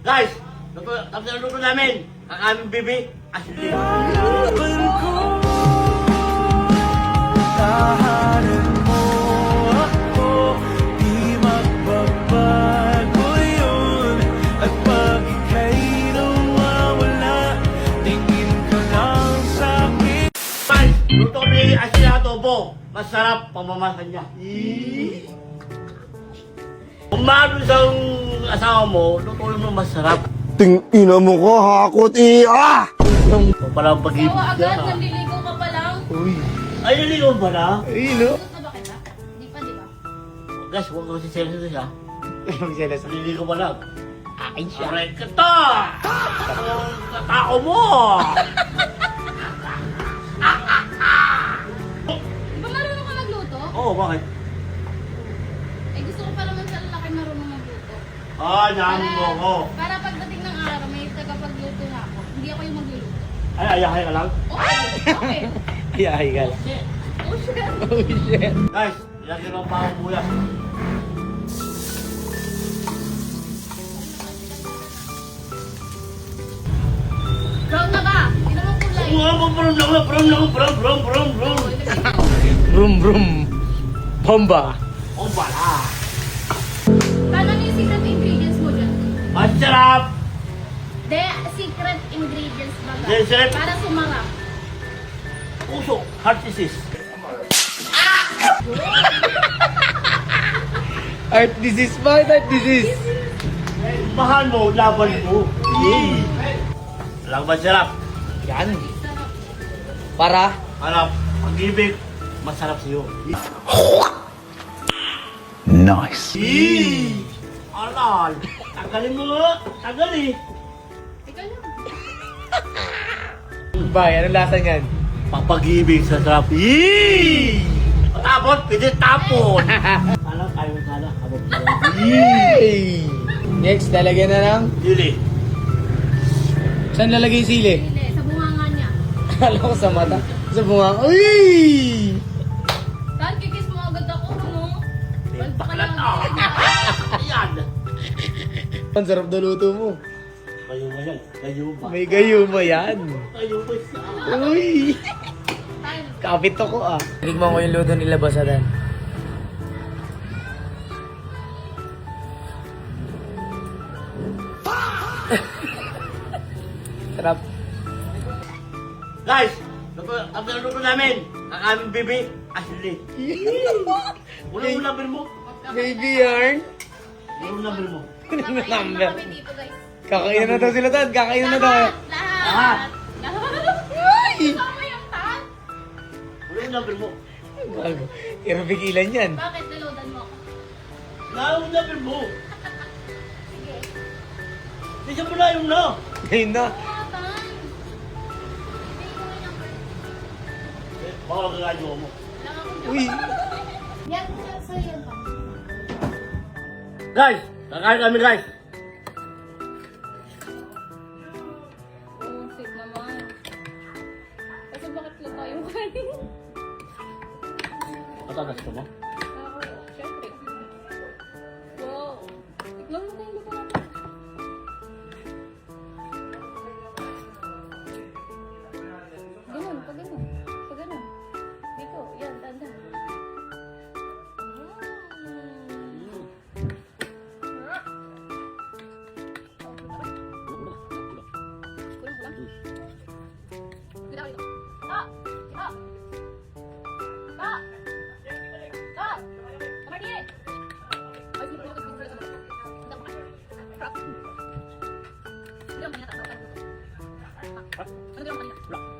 Guys, tapos na luto namin. Kakamin bibi. Asli. Tahanan mo ako, di magbabago yun. At pag ika'y nawawala, tingin ka lang sa'kin. Guys, luto ni Asli adobo. Masarap pamamasan niya. Kung mahal sa asawa mo, lutuin mo masarap. Tingina mo ko, hakot Kung palang pag-ibig Sawa agad, ka. naliligo ka pa lang. Uy, Ay, naligaw ba na? ay no? Gusto ba kita? Di pa, di ba? Guys, huwag ka kasi seryoso siya. Magselas. Naliligaw pa lang. Ay siya. Aray ka to! Ang katao mo! Di ba marunong ka magluto? Oo, bakit? Eh gusto ko pa naman sa lalaki marunong magluto. Ah, naamin mo ako. Para pagdating ng araw, may tagapagluto na ako. Hindi ako yung magluluto. Ay, ayahay ka lang. Okay. Ay, ay, gal. Oh, shit. Oh, shit. Guys, ilagyan mo pa ako bulas. Brown na ba? Hindi naman kulay. Brum. Oh, ilagay mo. Brum, brum. Bomba. Oh, bala. Paano yung secret ingredients mo dyan? Masarap! De, secret ingredients baga. Secret? Para sumarap. Puso, heart disease. Art disease ba? Art disease. Mahal mo, laban mo. Lang masarap. Yan. Para? Harap, pag-ibig, masarap sa'yo. Nice. Alal, tagalin mo. Tagal eh. Ikaw lang. Bay, anong lasa niyan? Papag-ibig sa sarap. Tapon, pwede tapon. Alam, tayo sana. Habang Yay! Next, lalagyan na ng... Dili. Saan lalagay yung sili? Hindi, sa bunganga niya. Alam ko sa mata. Sa bunga. Uy! Saan kikis mo agad ako, ano? Bakla na. Ayan. Ang sarap na luto mo. Kayo ba yan? Kayo ba? May gayo ba yan? Kayo ba siya? Uy! Tayo. Kapit ako ah. Tignan ko yung luto nila Basadan. Sarap. Guys, tapos na luto namin. Kakamin bibi. Asli. Wala mo number mo. Baby yarn. Wala mo number mo. Ano na Kakain number? na kami dito, guys. Kakain na daw sila Tad. Kakain na daw. Lahat! Lahat. Lahat! Uy! Kasama yung tan? Wala mo number mo. Bago. Irabigilan yan. Bakit niloadan mo ako? Wala mo number mo. Sige. Hindi siya pala yung na. Ngayon na. Mga tan. Ibigay ko yung number. Baka magkakayo mo. Wala akong Uy! Yan, sa yan pa. Guys, kakain kami guys. Oh, sweet naman. Kasi bakit lang tayo kanin? Matagas ka mo? Ako, syempre. Wow. Tignan mo tayo luto natin. Ganun, pag ganun. Pag ganun. Dito, yan, tanda. Kulang, kulang. Dito, dito. Ta! Ta! Ta! Ta! Kamar dia! Ay, sino ko yung kasi Hindi ako Crap. Hindi ako kanina. Ano gawin mo kanina?